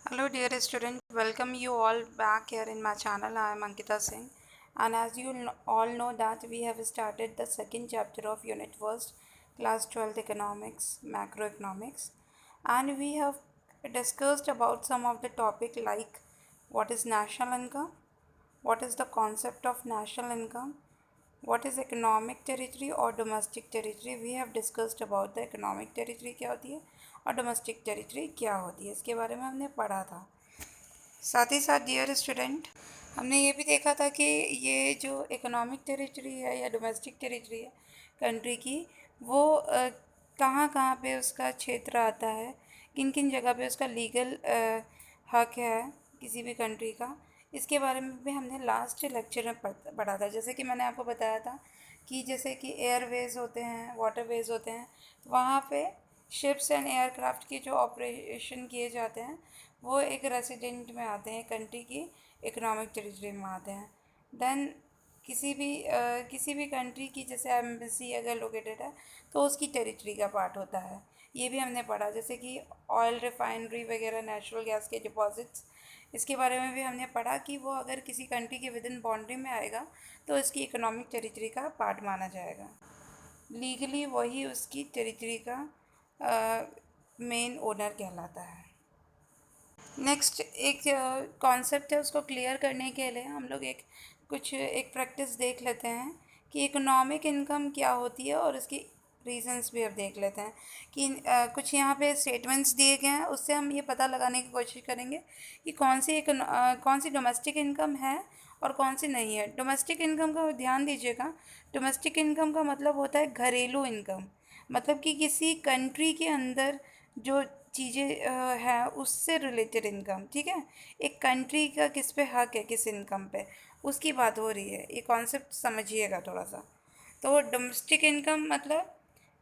Hello dear student, welcome you all back here in my channel. I am Ankita Singh, and as you all know that we have started the second chapter of Unit 1st, Class 12th Economics, Macroeconomics, and we have discussed about some of the topic like what is national income, what is the concept of national income, what is economic territory or domestic territory. We have discussed about the economic territory क्या होती है और domestic territory क्या होती है, इसके बारे में हमने पढ़ा था। साथ ही साथ डियर स्टूडेंट, हमने ये भी देखा था कि ये जो इकोनॉमिक टेरिटरी है या डोमेस्टिक टेरिटरी है कंट्री की, वो कहाँ कहाँ पे उसका क्षेत्र आता है, किन किन जगह पे उसका लीगल हक है किसी भी कंट्री का, इसके बारे में भी हमने लास्ट लेक्चर में पढ़ा था। जैसे कि मैंने आपको बताया था कि जैसे कि एयरवेज होते हैं, वाटरवेज होते हैं, तो वहाँ पे शिप्स एंड एयरक्राफ्ट की जो ऑपरेशन किए जाते हैं वो एक रेसिडेंट में आते हैं, कंट्री की इकोनॉमिक टेरिटरी में आते हैं। देन किसी भी कंट्री की जैसे एम्बेसी अगर लोकेटेड है तो उसकी टेरिटरी का पार्ट होता है। ये भी हमने पढ़ा, जैसे कि ऑयल रिफाइनरी वगैरह, नेचुरल गैस के डिपॉजिट्स, इसके बारे में भी हमने पढ़ा कि वो अगर किसी कंट्री के विद इन बाउंड्री में आएगा तो इसकी इकोनॉमिक टेरिटरी का पार्ट माना जाएगा। लीगली वही उसकी टेरिटरी का मेन ओनर कहलाता है। नेक्स्ट एक कॉन्सेप्ट है, उसको क्लियर करने के लिए हम लोग एक प्रैक्टिस देख लेते हैं कि इकोनॉमिक इनकम क्या होती है और इसकी रीजंस भी अब देख लेते हैं कि कुछ यहाँ पे स्टेटमेंट्स दिए गए हैं, उससे हम ये पता लगाने की कोशिश करेंगे कि कौन सी डोमेस्टिक इनकम है और कौन सी नहीं है। डोमेस्टिक इनकम का ध्यान दीजिएगा, डोमेस्टिक इनकम का मतलब होता है घरेलू इनकम, मतलब कि किसी कंट्री के अंदर जो चीज़ें हैं उससे रिलेटेड इनकम। ठीक है, एक कंट्री का किस पे हक है, किस इनकम पे, उसकी बात हो रही है। ये कॉन्सेप्ट समझिएगा थोड़ा सा। तो डोमेस्टिक इनकम मतलब,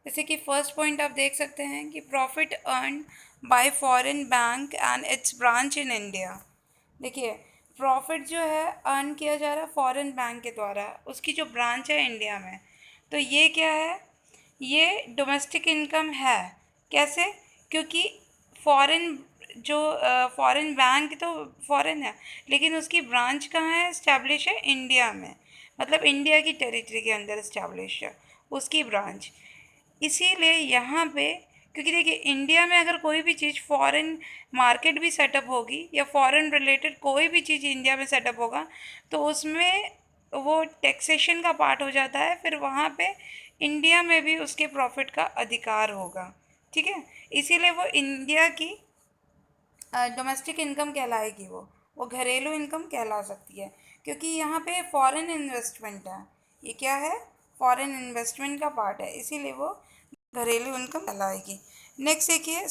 जैसे कि फर्स्ट पॉइंट आप देख सकते हैं कि profit earn by foreign bank and it's branch in India. देखिए, प्रॉफिट जो है अर्न किया जा रहा है फॉरेन बैंक के द्वारा, उसकी जो ब्रांच है इंडिया में, तो ये क्या है, ये डोमेस्टिक इनकम है। कैसे? क्योंकि फॉरेन जो फॉरेन बैंक तो फॉरेन है, लेकिन उसकी ब्रांच कहाँ है, इस्टेब्लिश है इंडिया में, मतलब इंडिया की टेरिटरी के अंदर इस्टेब्लिश है उसकी ब्रांच। इसीलिए यहाँ पे, क्योंकि देखिए इंडिया में अगर कोई भी चीज़ फॉरेन मार्केट भी सेटअप होगी या फॉरेन रिलेटेड कोई भी चीज़ इंडिया में सेटअप होगा तो उसमें वो टैक्सेशन का पार्ट हो जाता है, फिर वहाँ पे इंडिया में भी उसके प्रॉफिट का अधिकार होगा। ठीक है, इसीलिए वो इंडिया की डोमेस्टिक इनकम कहलाएगी, वो घरेलू इनकम कहला सकती है, क्योंकि यहाँ पे फॉरेन इन्वेस्टमेंट है। ये क्या है, फॉरेन इन्वेस्टमेंट का पार्ट है, इसीलिए वो घरेलू इनकम कहलाएगी। नेक्स्ट देखिए,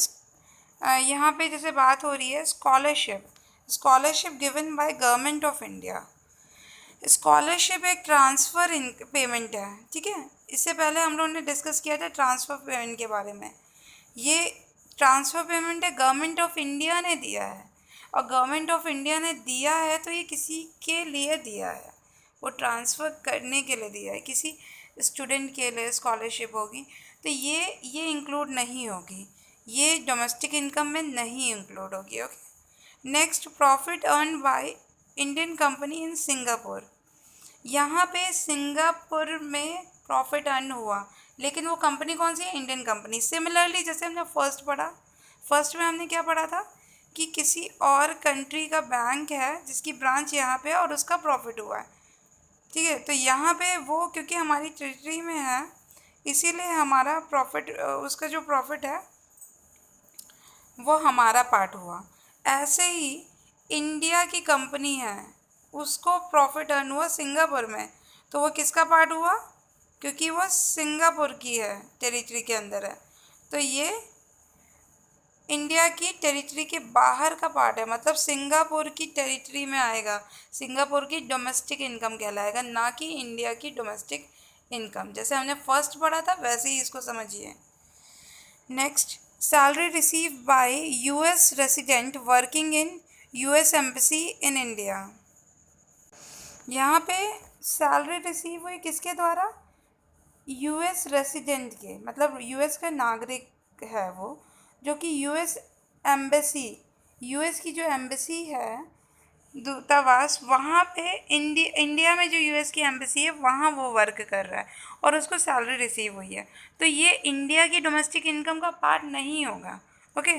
यहाँ पे जैसे बात हो रही है scholarship, scholarship given by government of India. Scholarship एक ट्रांसफ़र इन पेमेंट है। ठीक है, इससे पहले हम लोगों ने डिस्कस किया था ट्रांसफ़र पेमेंट के बारे में। ये ट्रांसफ़र पेमेंट है, गवर्नमेंट ऑफ इंडिया ने दिया है, और गवर्नमेंट ऑफ इंडिया ने दिया है तो ये किसी के लिए दिया है, वो ट्रांसफ़र करने के लिए दिया है, किसी स्टूडेंट के लिए स्कॉलरशिप होगी, तो ये इंक्लूड नहीं होगी, ये डोमेस्टिक इनकम में नहीं इंक्लूड होगी। Okay, next, profit earn by Indian company in Singapore. यहाँ पे सिंगापुर में प्रॉफिट अर्न हुआ, लेकिन वो कंपनी कौन सी है, इंडियन कंपनी। सिमिलरली जैसे हमने फर्स्ट पढ़ा, फर्स्ट में हमने क्या पढ़ा था कि किसी और कंट्री का बैंक है जिसकी ब्रांच यहाँ पे है और उसका प्रॉफिट हुआ है। ठीक है, तो यहाँ पे वो क्योंकि हमारी टेरिटरी में है, इसीलिए हमारा प्रॉफिट, उसका जो प्रॉफिट है वो हमारा पार्ट हुआ। ऐसे ही इंडिया की कंपनी है, उसको प्रॉफिट अर्न हुआ सिंगापुर में, तो वो किसका पार्ट हुआ, क्योंकि वो सिंगापुर की है, टेरिटरी के अंदर है, तो ये इंडिया की टेरिटरी के बाहर का पार्ट है, मतलब सिंगापुर की टेरिटरी में आएगा, सिंगापुर की डोमेस्टिक इनकम कहलाएगा, ना कि इंडिया की डोमेस्टिक इनकम। जैसे हमने फर्स्ट पढ़ा था वैसे ही इसको समझिए। Next, salary receive by US resident working in US embassy in India. यहाँ पे सैलरी रिसीव हुई किसके द्वारा, यूएस रेसिडेंट के, मतलब यूएस का नागरिक है वो, जो कि यूएस एम्बेसी यूएस की जो एम्बेसी है, दूतावास, वहाँ पे इंडिया में जो यूएस की एम्बेसी है वहाँ वो वर्क कर रहा है और उसको सैलरी रिसीव हुई है, तो ये इंडिया की डोमेस्टिक इनकम का पार्ट नहीं होगा। ओके,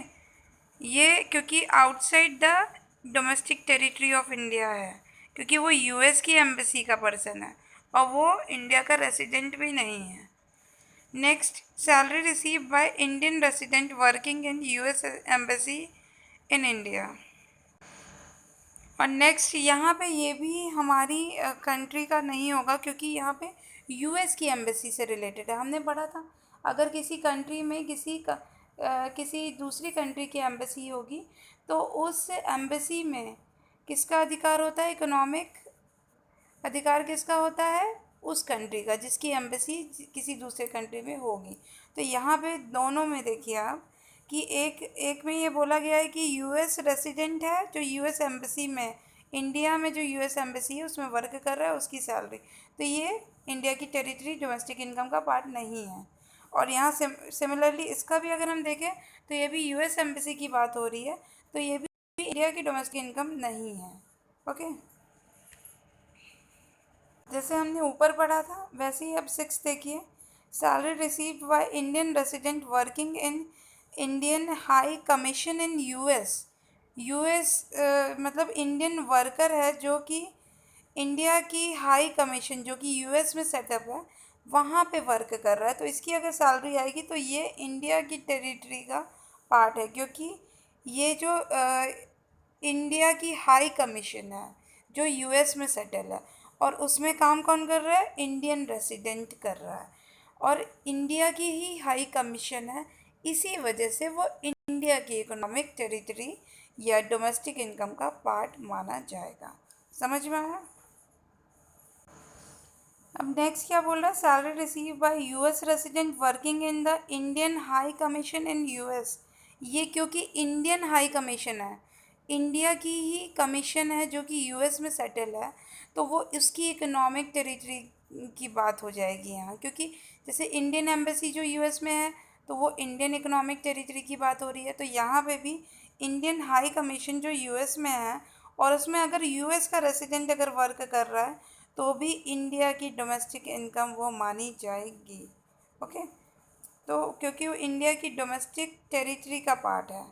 ये क्योंकि outside the domestic territory of India है, क्योंकि वो यूएस की एम्बेसी का पर्सन है और वो इंडिया का रेसिडेंट भी नहीं है। Next, salary receive by Indian resident working in US embassy in India. और नेक्स्ट यहाँ पे ये भी हमारी कंट्री का नहीं होगा, क्योंकि यहाँ पे यूएस की एम्बेसी से रिलेटेड है। हमने पढ़ा था अगर किसी कंट्री में किसी दूसरी कंट्री की एम्बेसी होगी तो उस एम्बेसी में किसका अधिकार होता है, इकोनॉमिक अधिकार किसका होता है, उस कंट्री का जिसकी एम्बेसी किसी दूसरे कंट्री में होगी। तो यहाँ पे दोनों में देखिए आप कि एक एक में ये बोला गया है कि यूएस रेसिडेंट है जो यूएस एम्बेसी में, इंडिया में जो यूएस एम्बेसी है उसमें वर्क कर रहा है, उसकी सैलरी, तो ये इंडिया की टेरिटरी डोमेस्टिक इनकम का पार्ट नहीं है। और यहाँ सिमिलरली इसका भी अगर हम देखें तो ये भी यूएस एम्बेसी की बात हो रही है, तो ये भी इंडिया की डोमेस्टिक इनकम नहीं है। ओके, जैसे हमने ऊपर पढ़ा था वैसे ही अब 6 देखिए, salary received by Indian resident working in Indian high commission in US. US मतलब इंडियन वर्कर है जो कि इंडिया की हाई कमीशन जो कि यूएस में सेटअप है वहाँ पे वर्क कर रहा है, तो इसकी अगर सैलरी आएगी तो ये इंडिया की टेरिटरी का पार्ट है, क्योंकि ये जो इंडिया की हाई कमीशन है जो यूएस में सेटल है और उसमें काम कौन कर रहा है, इंडियन रेसिडेंट कर रहा है, और इंडिया की ही हाई कमीशन है, इसी वजह से वो इंडिया की इकोनॉमिक टेरिटरी या डोमेस्टिक इनकम का पार्ट माना जाएगा। समझ में आया? अब नेक्स्ट क्या बोल रहा है, salary receive by US resident working in the Indian high commission in US. ये क्योंकि इंडियन हाई कमीशन है, इंडिया की ही कमीशन है जो कि यूएस में सेटल है, तो वो इसकी इकोनॉमिक टेरिटरी की बात हो जाएगी यहाँ, क्योंकि जैसे इंडियन एम्बेसी जो यूएस में है तो वो इंडियन इकोनॉमिक टेरिटरी की बात हो रही है, तो यहाँ पे भी इंडियन हाई कमीशन जो यूएस में है और उसमें अगर यूएस का रेसिडेंट अगर वर्क कर रहा है तो भी इंडिया की डोमेस्टिक इनकम वो मानी जाएगी। ओके, तो क्योंकि वो इंडिया की डोमेस्टिक टेरिटरी का पार्ट है।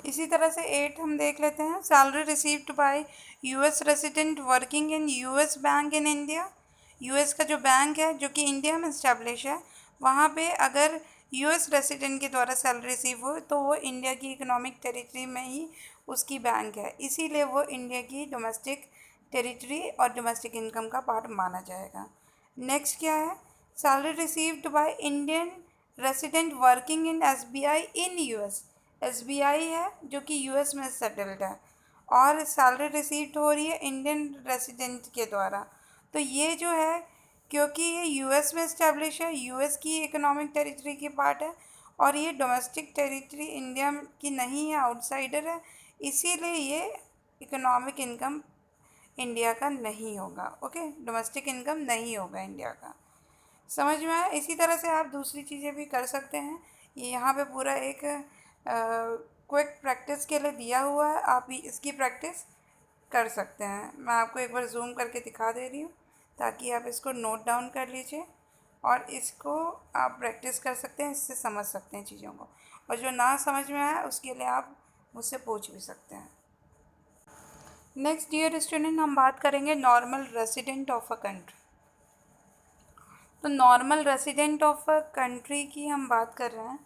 इसी तरह से 8 हम देख लेते हैं, salary received by US resident working in US bank in India. US का जो बैंक है जो कि इंडिया में इस्टेब्लिश है, वहाँ पे अगर यूएस रेसिडेंट के द्वारा सैलरी रिसीव हो तो वो इंडिया की इकोनॉमिक टेरिटरी में ही उसकी बैंक है, इसीलिए वो इंडिया की डोमेस्टिक टेरिटरी और डोमेस्टिक इनकम का पार्ट माना जाएगा। नेक्स्ट क्या है, salary received by Indian resident working in SBI in US. SBI है जो कि यूएस में सेटल्ड है और सैलरी रिसीव्ड हो रही है इंडियन रेसिडेंट के द्वारा, तो ये जो है क्योंकि ये यूएस में इस्टेब्लिश है, यूएस की इकोनॉमिक टेरिटरी की पार्ट है और ये डोमेस्टिक टेरिटरी इंडिया की नहीं है, आउटसाइडर है, इसीलिए ये इकोनॉमिक इनकम इंडिया का नहीं होगा। ओके, डोमेस्टिक इनकम नहीं होगा इंडिया का। समझ में आया? इसी तरह से आप दूसरी चीज़ें भी कर सकते हैं, ये यहाँ पे पूरा एक क्विक प्रैक्टिस के लिए दिया हुआ है, आप भी इसकी प्रैक्टिस कर सकते हैं। मैं आपको एक बार जूम करके दिखा दे रही हूँ ताकि आप इसको नोट डाउन कर लीजिए और इसको आप प्रैक्टिस कर सकते हैं, इससे समझ सकते हैं चीज़ों को, और जो ना समझ में आया उसके लिए आप मुझसे पूछ भी सकते हैं। नेक्स्ट डियर स्टूडेंट, हम बात करेंगे normal resident of a country. तो normal resident of a country की हम बात कर रहे हैं,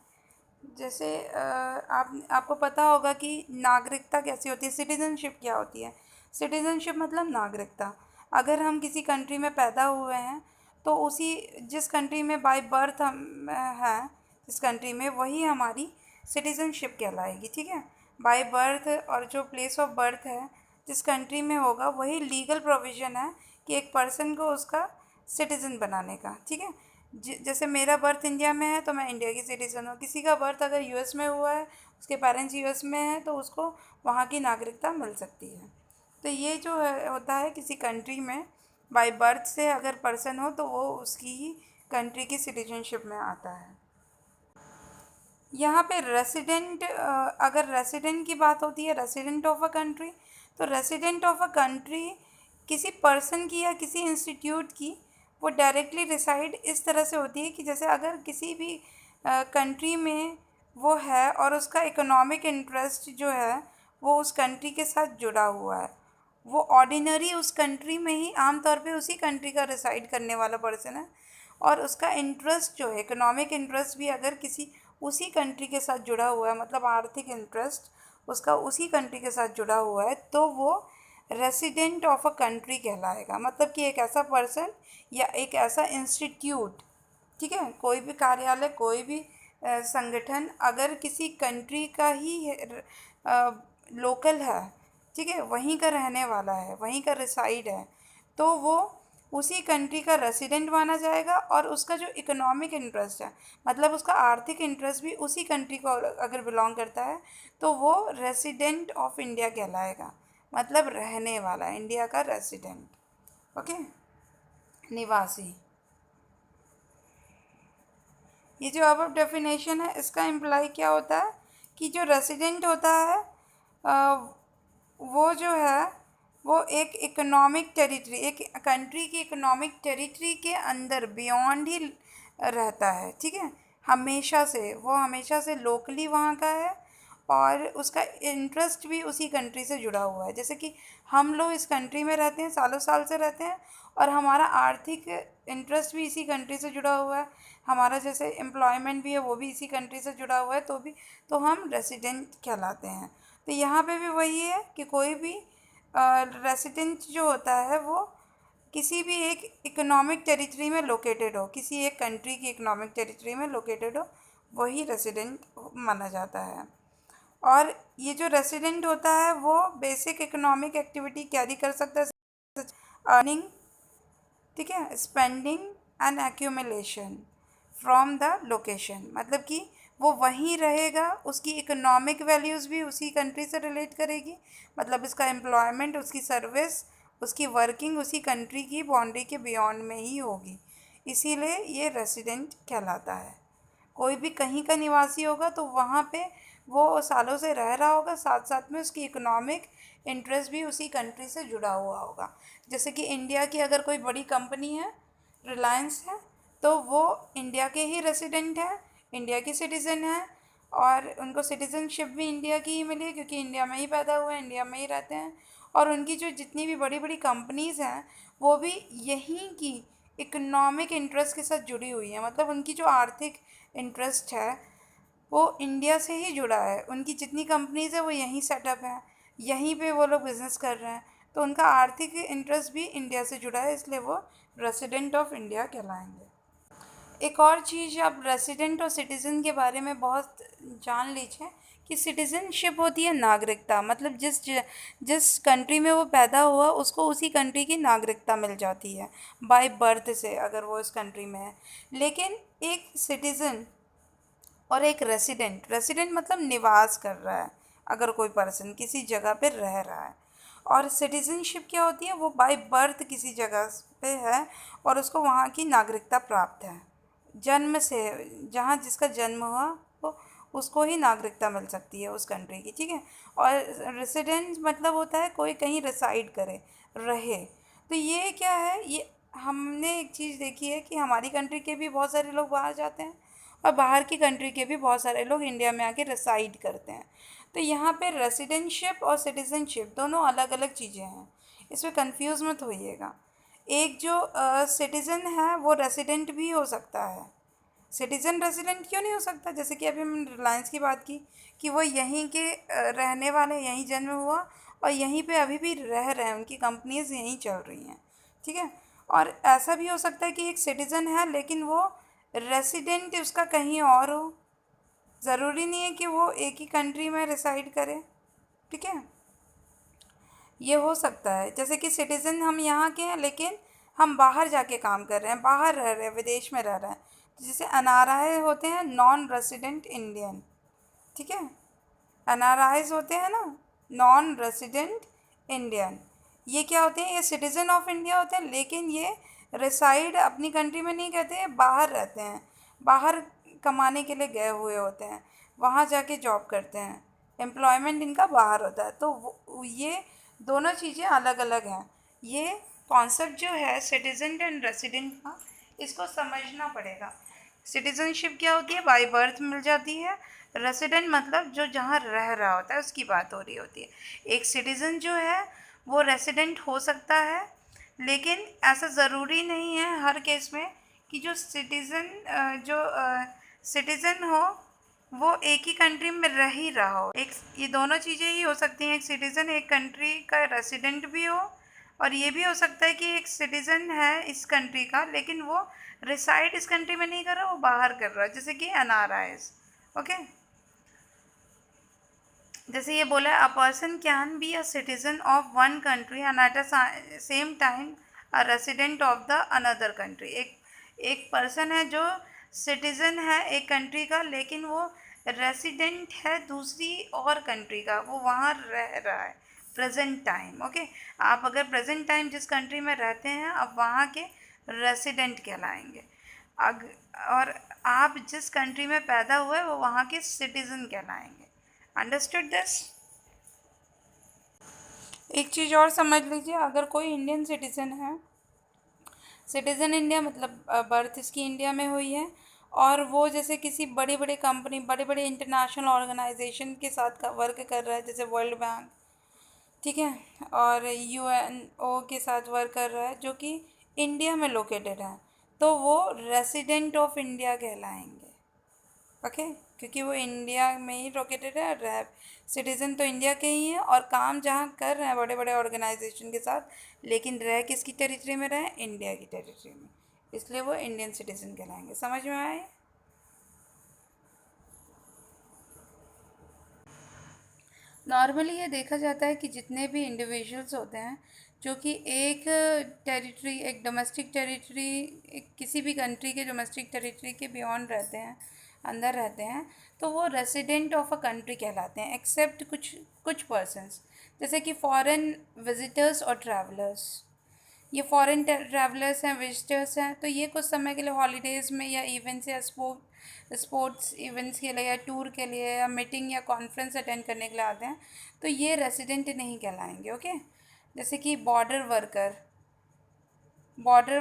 जैसे आपको पता होगा कि नागरिकता कैसी होती है, सिटीज़नशिप क्या होती है। सिटीज़नशिप मतलब नागरिकता। अगर हम किसी कंट्री में पैदा हुए हैं तो उसी जिस कंट्री में बाय बर्थ हम हैं, जिस कंट्री में, वही हमारी सिटीज़नशिप कहलाएगी। ठीक है, बाय बर्थ और जो प्लेस ऑफ बर्थ है जिस कंट्री में होगा वही लीगल प्रोविज़न है कि एक पर्सन को उसका सिटीज़न बनाने का। ठीक है, जैसे मेरा बर्थ इंडिया में है तो मैं इंडिया की सिटीज़न हूँ, किसी का बर्थ अगर यूएस में हुआ है, उसके पेरेंट्स यूएस में हैं, तो उसको वहाँ की नागरिकता मिल सकती है। तो ये जो होता है किसी कंट्री में बाय बर्थ से अगर पर्सन हो तो वो उसकी ही कंट्री की सिटीजनशिप में आता है। यहाँ पे रेसिडेंट, अगर रेसिडेंट की बात होती है, रेसिडेंट ऑफ अ कंट्री, तो रेसिडेंट ऑफ अ कंट्री किसी पर्सन की या किसी इंस्टीट्यूट की वो डायरेक्टली रिसाइड इस तरह से होती है कि जैसे अगर किसी भी कंट्री में वो है और उसका इकोनॉमिक इंटरेस्ट जो है वो उस कंट्री के साथ जुड़ा हुआ है, वो ऑर्डिनरी उस कंट्री में ही आमतौर पे उसी कंट्री का रिसाइड करने वाला पर्सन है, और उसका इंटरेस्ट जो है, इकोनॉमिक इंटरेस्ट भी अगर किसी उसी कंट्री के साथ जुड़ा हुआ है, मतलब आर्थिक इंटरेस्ट उसका उसी कंट्री के साथ जुड़ा हुआ है, तो वो रेसिडेंट ऑफ अ कंट्री कहलाएगा। मतलब कि एक ऐसा पर्सन या एक ऐसा इंस्टीट्यूट, ठीक है, कोई भी कार्यालय, कोई भी संगठन अगर किसी कंट्री का ही लोकल है, ठीक है, वहीं का रहने वाला है, वहीं का रिसाइड है, तो वो उसी कंट्री का रेसिडेंट माना जाएगा, और उसका जो इकोनॉमिक इंटरेस्ट है, मतलब उसका आर्थिक इंटरेस्ट भी उसी कंट्री को अगर बिलोंग करता है, तो वो रेसिडेंट ऑफ इंडिया कहलाएगा। मतलब रहने वाला, इंडिया का रेसिडेंट। ओके, निवासी। ये जो अब डेफिनेशन है इसका इम्प्लाई क्या होता है कि जो रेसिडेंट होता है वो जो है वो एक इकोनॉमिक टेरिटरी, एक कंट्री की इकोनॉमिक टेरिटरी के अंदर बियॉन्ड ही रहता है, ठीक है, हमेशा से, वो हमेशा से लोकली वहाँ का है, और उसका इंटरेस्ट भी उसी कंट्री से जुड़ा हुआ है। जैसे कि हम लोग इस कंट्री में रहते हैं, सालों साल से रहते हैं, और हमारा आर्थिक इंटरेस्ट भी इसी कंट्री से जुड़ा हुआ है, हमारा जैसे एम्प्लॉयमेंट भी है वो भी इसी कंट्री से जुड़ा हुआ है, तो हम रेसिडेंट कहलाते हैं। तो यहाँ पे भी वही है कि कोई भी रेसिडेंट जो होता है वो किसी भी एक इकोनॉमिक टेरिटरी में लोकेटेड हो, किसी एक कंट्री की इकोनॉमिक टेरिटरी में लोकेटेड हो, वही रेसिडेंट माना जाता है। और ये जो रेसिडेंट होता है वो बेसिक इकोनॉमिक एक्टिविटी कैरी कर सकता है, अर्निंग, ठीक है, spending and accumulation from the location. मतलब कि वो वहीं रहेगा, उसकी इकोनॉमिक वैल्यूज़ भी उसी कंट्री से रिलेट करेगी, मतलब इसका एम्प्लॉयमेंट, उसकी सर्विस, उसकी वर्किंग उसी कंट्री की बाउंड्री के बियॉन्ड में ही होगी, इसीलिए ये रेसिडेंट कहलाता है। कोई भी कहीं का निवासी होगा तो वहाँ पे वो सालों से रह रहा होगा, साथ साथ में उसकी इकोनॉमिक इंटरेस्ट भी उसी कंट्री से जुड़ा हुआ होगा। जैसे कि इंडिया की अगर कोई बड़ी कंपनी है, रिलायंस है, तो वो इंडिया के ही रेसिडेंट है, इंडिया की सिटीज़न है, और उनको सिटीज़नशिप भी इंडिया की ही मिली है क्योंकि इंडिया में ही पैदा हुए हैं, इंडिया में ही रहते हैं। और उनकी जो जितनी भी बड़ी बड़ी कंपनीज़ हैं वो भी यहीं की इकोनॉमिक इंटरेस्ट के साथ जुड़ी हुई हैं, मतलब उनकी जो आर्थिक इंटरेस्ट है वो इंडिया से ही जुड़ा है, उनकी जितनी कंपनीज़ है वो यहीं सेटअप है, यहीं पे वो लोग बिज़नेस कर रहे हैं, तो उनका आर्थिक इंटरेस्ट भी इंडिया से जुड़ा है, इसलिए वो रेसिडेंट ऑफ इंडिया कहलाएंगे। एक और चीज़, आप रेसिडेंट और सिटीज़न के बारे में बहुत जान लीजिए कि सिटीज़नशिप होती है नागरिकता, मतलब जिस कंट्री में वो पैदा हुआ उसको उसी कंट्री की नागरिकता मिल जाती है बाय बर्थ से, अगर वो इस कंट्री में है। लेकिन एक सिटीज़न और एक रेसिडेंट, रेसिडेंट मतलब निवास कर रहा है, अगर कोई पर्सन किसी जगह पे रह रहा है, और सिटीज़नशिप क्या होती है, वो बाय बर्थ किसी जगह पे है और उसको वहाँ की नागरिकता प्राप्त है, जन्म से, जहाँ जिसका जन्म हुआ वो उसको ही नागरिकता मिल सकती है उस कंट्री की, ठीक है। और रेसिडेंट मतलब होता है कोई कहीं रिसाइड करे, रहे। तो ये क्या है, ये हमने एक चीज़ देखी है कि हमारी कंट्री के भी बहुत सारे लोग बाहर जाते हैं और बाहर की कंट्री के भी बहुत सारे लोग इंडिया में आके रिसाइड करते हैं। तो यहाँ पे रेसिडेंटशिप और सिटीज़नशिप दोनों अलग अलग चीज़ें हैं, इसमें कंफ्यूज मत होइएगा। एक जो सिटीज़न है वो रेसिडेंट भी हो सकता है, सिटीज़न रेसिडेंट क्यों नहीं हो सकता, जैसे कि अभी हमने रिलायंस की बात की कि वो यहीं के रहने वाले, यहीं जन्म हुआ और यहीं पे अभी भी रह रहे हैं, उनकी कंपनीज यहीं चल रही हैं, ठीक है। और ऐसा भी हो सकता है कि एक सिटीज़न है लेकिन वो रेसिडेंट उसका कहीं और हो, ज़रूरी नहीं है कि वो एक ही कंट्री में रिसाइड करे, ठीक है। ये हो सकता है, जैसे कि सिटीज़न हम यहाँ के हैं लेकिन हम बाहर जाके काम कर रहे हैं, बाहर रह रहे हैं, विदेश में रह रहे हैं, तो जैसे एनआरआई होते हैं, नॉन रेसिडेंट इंडियन, ठीक है, एनआरआईज होते हैं ना, नॉन रेसिडेंट इंडियन। ये क्या होते हैं, ये सिटीज़न ऑफ इंडिया होते हैं लेकिन ये रिसाइड अपनी कंट्री में नहीं कहते हैं, बाहर रहते हैं, बाहर कमाने के लिए गए हुए होते हैं, वहाँ जाके जॉब करते हैं, एम्प्लॉयमेंट इनका बाहर होता है। तो ये दोनों चीज़ें अलग अलग हैं। ये कॉन्सेप्ट जो है सिटीजन एंड रेसिडेंट का, इसको समझना पड़ेगा। सिटीजनशिप क्या होती है? बाय बर्थ मिल जाती है। रेसिडेंट मतलब जो जहाँ रह रहा होता है उसकी बात हो रही होती है। एक सिटीज़न जो है वो रेसिडेंट हो सकता है, लेकिन ऐसा ज़रूरी नहीं है हर केस में कि जो सिटीज़न हो वो एक ही कंट्री में रह ही रहा हो। एक ये दोनों चीज़ें ही हो सकती हैं, एक सिटीज़न एक कंट्री का रेसिडेंट भी हो, और ये भी हो सकता है कि एक सिटीज़न है इस कंट्री का लेकिन वो रिसाइड इस कंट्री में नहीं कर रहा, वो बाहर कर रहा है, जैसे कि एनआरआईज। ओके, जैसे ये बोला है, a person can be a citizen of one country and at a same time a resident of the another country. एक पर्सन है जो सिटीजन है एक कंट्री का, लेकिन वो रेसिडेंट है दूसरी और कंट्री का, वो वहाँ रह रहा है प्रेजेंट टाइम। ओके, आप अगर प्रेजेंट टाइम जिस कंट्री में रहते हैं अब वहाँ के रेसिडेंट कहलाएंगे। अग और आप जिस कंट्री में पैदा हुए वो वहाँ के सिटीज़न कहलाएंगे। Understood this? एक चीज़ और समझ लीजिए, अगर कोई इंडियन सिटीज़न है, सिटीज़न इंडिया मतलब बर्थ इसकी इंडिया में हुई है, और वो जैसे किसी बड़ी बड़ी कंपनी, बड़े बड़े इंटरनेशनल ऑर्गेनाइजेशन के साथ का वर्क कर रहा है, जैसे वर्ल्ड बैंक, ठीक है, और यूएनओ के साथ वर्क कर रहा है जो कि इंडिया में लोकेटेड है, तो वो रेसिडेंट ऑफ इंडिया कहलाएंगे। ओके, क्योंकि वो इंडिया में ही लोकेटेड है, रह सिटीज़न तो इंडिया के ही हैं और काम जहाँ कर रहे हैं बड़े बड़े ऑर्गेनाइजेशन के साथ, लेकिन रह किसकी टेरिटरी में रहे? इंडिया की टेरिटरी में, इसलिए वो इंडियन सिटीज़न कहलाएंगे। समझ में आए? नॉर्मली ये देखा जाता है कि जितने भी इंडिविजुअल्स होते हैं जो कि एक टेरिटरी, एक डोमेस्टिक टेरिटरी, किसी भी कंट्री के डोमेस्टिक टेरिटरी के बियॉन्ड रहते हैं, अंदर रहते हैं, तो वो रेसिडेंट ऑफ अ कंट्री कहलाते हैं, एक्सेप्ट कुछ कुछ पर्सन्स, जैसे कि फॉरेन विजिटर्स और ट्रैवलर्स। ये फॉरेन ट्रैवलर्स हैं, विजिटर्स हैं, तो ये कुछ समय के लिए हॉलीडेज़ में या इवेंट्स या स्पोर्ट्स इवेंट्स के लिए या टूर के लिए या मीटिंग या कॉन्फ्रेंस अटेंड करने के लिए आते हैं, तो ये रेसिडेंट नहीं कहलाएंगे। ओके, जैसे कि बॉर्डर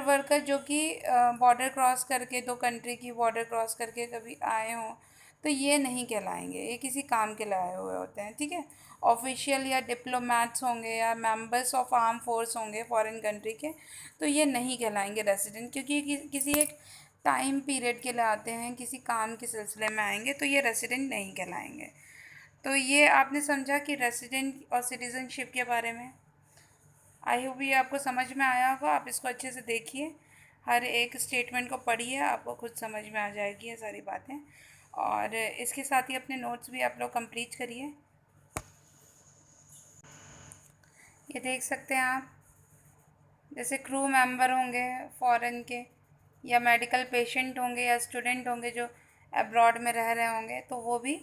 वर्कर जो कि बॉर्डर क्रॉस करके, दो कंट्री की बॉर्डर क्रॉस करके कभी आए हों, तो ये नहीं कहलाएंगे, ये किसी काम के लिए आए हुए होते हैं। ठीक है, ऑफिशियल या डिप्लोमेट्स होंगे या मेंबर्स ऑफ आर्म फोर्स होंगे फॉरेन कंट्री के, तो ये नहीं कहलाएंगे रेसिडेंट, क्योंकि ये किसी एक टाइम पीरियड के लिए आते हैं, किसी काम के सिलसिले में आएंगे, तो ये रेसिडेंट नहीं कहलाएंगे। तो ये आपने समझा कि रेसिडेंट और सिटीज़नशिप के बारे में। आई होप ये आपको समझ में आया होगा। आप इसको अच्छे से देखिए, हर एक स्टेटमेंट को पढ़िए, आपको खुद समझ में आ जाएगी ये सारी बातें। और इसके साथ ही अपने नोट्स भी आप लोग कंप्लीट करिए। ये देख सकते हैं आप, जैसे क्रू मेंबर होंगे फॉरेन के, या मेडिकल पेशेंट होंगे या स्टूडेंट होंगे जो अब्रॉड में रह रहे होंगे, तो वो भी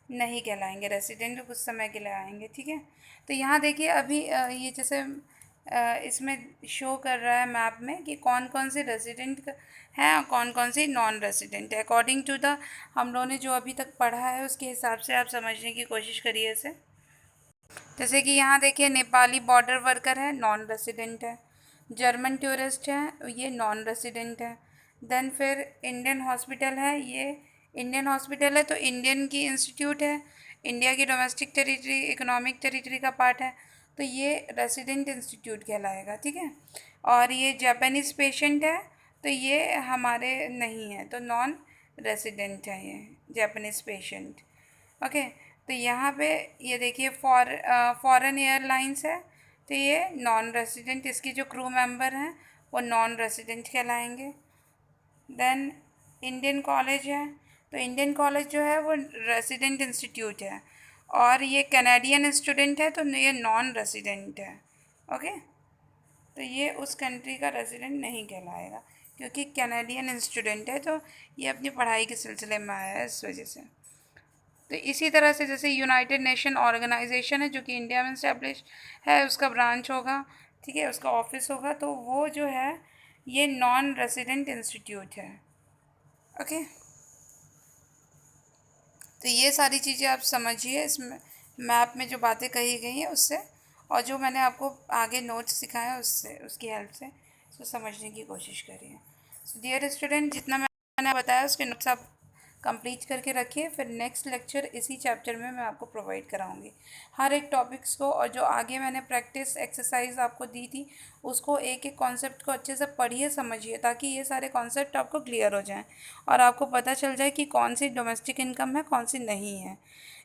नहीं कहलाएंगे रेसिडेंट, कुछ समय के लिए आएंगे। ठीक है, तो यहाँ देखिए अभी ये जैसे इसमें शो कर रहा है मैप में कि कौन कौन से रेसिडेंट हैं और कौन कौन से नॉन रेसिडेंट है, अकॉर्डिंग टू द हम लोगों ने जो अभी तक पढ़ा है उसके हिसाब से आप समझने की कोशिश करिए इसे। जैसे कि यहाँ देखिए, नेपाली बॉर्डर वर्कर है, नॉन रेसिडेंट है। जर्मन टूरिस्ट है, ये नॉन रेसिडेंट है। देन फिर इंडियन हॉस्पिटल है, ये इंडियन हॉस्पिटल है तो इंडियन की इंस्टीट्यूट है, इंडिया की डोमेस्टिक टेरिटरी, इकोनॉमिक टेरिटरी का पार्ट है, तो ये रेसिडेंट इंस्टीट्यूट कहलाएगा। ठीक है, और ये जापानीज़ पेशेंट है, तो ये हमारे नहीं है, तो नॉन रेसिडेंट है ये जापानीज़ पेशेंट। ओके, तो यहाँ पे ये देखिए फॉरेन एयरलाइंस है, तो ये नॉन रेसिडेंट, इसकी जो क्रू मेंबर हैं वो नॉन रेसिडेंट कहलाएंगे। देन इंडियन कॉलेज है, तो इंडियन कॉलेज जो है वो रेसिडेंट इंस्टीट्यूट है, और ये कैनेडियन स्टूडेंट है तो ये नॉन रेसिडेंट है। ओके, तो ये उस कंट्री का रेसिडेंट नहीं कहलाएगा, क्योंकि कैनेडियन स्टूडेंट है तो ये अपनी पढ़ाई के सिलसिले में आया है, इस वजह से। तो इसी तरह से जैसे यूनाइटेड नेशन ऑर्गेनाइजेशन है जो कि इंडिया में इस्टेब्लिश है, उसका ब्रांच होगा, ठीक है, उसका ऑफिस होगा, तो वो जो है ये नॉन रेसिडेंट इंस्टीट्यूट है। ओके, तो ये सारी चीज़ें आप समझिए इस मैप में जो बातें कही गई हैं उससे, और जो मैंने आपको आगे नोट्स सिखाए हैं उससे, उसकी हेल्प से इसको समझने की कोशिश करिए। सो डियर स्टूडेंट, जितना मैंने बताया उसके नोट्स आप कंप्लीट करके रखिए। फिर नेक्स्ट लेक्चर इसी चैप्टर में मैं आपको प्रोवाइड कराऊंगी हर एक टॉपिक्स को, और जो आगे मैंने प्रैक्टिस एक्सरसाइज आपको दी थी उसको एक एक कॉन्सेप्ट को अच्छे से पढ़िए, समझिए, ताकि ये सारे कॉन्सेप्ट आपको क्लियर हो जाएं और आपको पता चल जाए कि कौन सी डोमेस्टिक इनकम है, कौन सी नहीं है,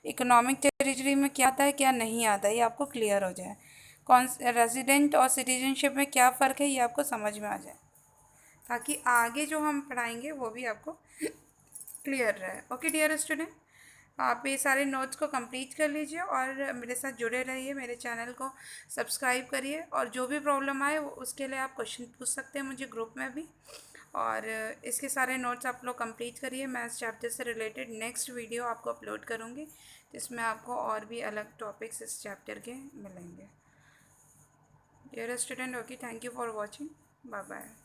इकोनॉमिक टेरिटरी में क्या आता है क्या नहीं आता, ये आपको क्लियर हो जाए, कौन रेजिडेंट और सिटीजनशिप में क्या फ़र्क है ये आपको समझ में आ जाए, ताकि आगे जो हम पढ़ाएंगे वो भी आपको क्लियर रहे। ओके डियर स्टूडेंट, आप ये सारे नोट्स को कंप्लीट कर लीजिए और मेरे साथ जुड़े रहिए, मेरे चैनल को सब्सक्राइब करिए, और जो भी प्रॉब्लम आए उसके लिए आप क्वेश्चन पूछ सकते हैं मुझे ग्रुप में भी। और इसके सारे नोट्स आप लोग कंप्लीट करिए। मैं इस चैप्टर से रिलेटेड नेक्स्ट वीडियो आपको अपलोड करूँगी जिसमें आपको और भी अलग टॉपिक्स इस चैप्टर के मिलेंगे। Dear student, okay, thank you for watching, bye bye.